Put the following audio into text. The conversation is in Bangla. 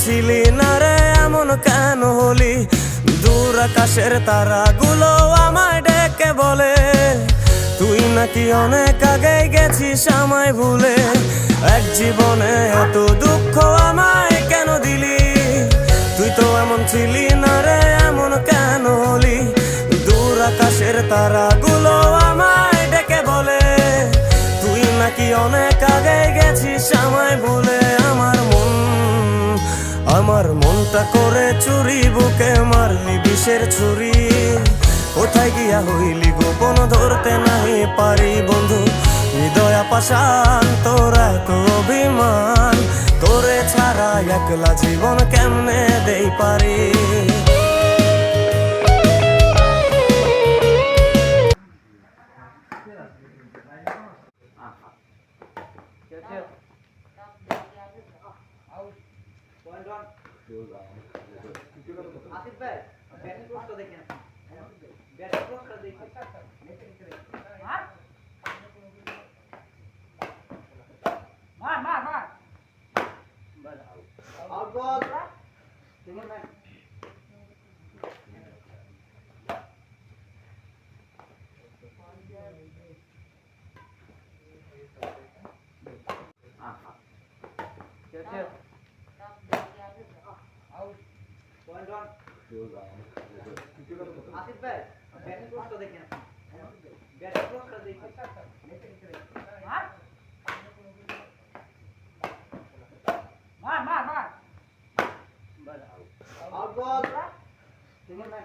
ছিলি না রে এমন কেন হলি? দূর আকাশের তারাগুলো আমায় ডেকে বলে তুই নাকি অনেক আগে গেছিস আমায় ভুলে। এক জীবনে এত দুঃখ আমায় কেন দিলি? তুই তো এমন ছিলি না রে এমন কেন হলি? দূর আকাশের তারাগুলো আমায় ডেকে বলে তুই নাকি অনেক আগে গেছিস আমায় ভুলে। আমার মনটা করে চুরি, বুকে মারলি বিষের ছুরি। কোথায় গিয়া হইলি গোপন ধরতে নাই পারি বন্ধু। হৃদয় পাষাণ তোর এত অভিমান, তোরে ছাড়া একলা জীবন কেমনে দেই পারি। आसिफ भाई बैटिंग कोच को देखें बैटिंग कोच को देखिए मार मार मार आउट बॉल देखिए मैं आसिफ भाई बैटिंग कोच को देखें बैटिंग कोच को देखिए मार मार मार आउट बॉल देखिए मैं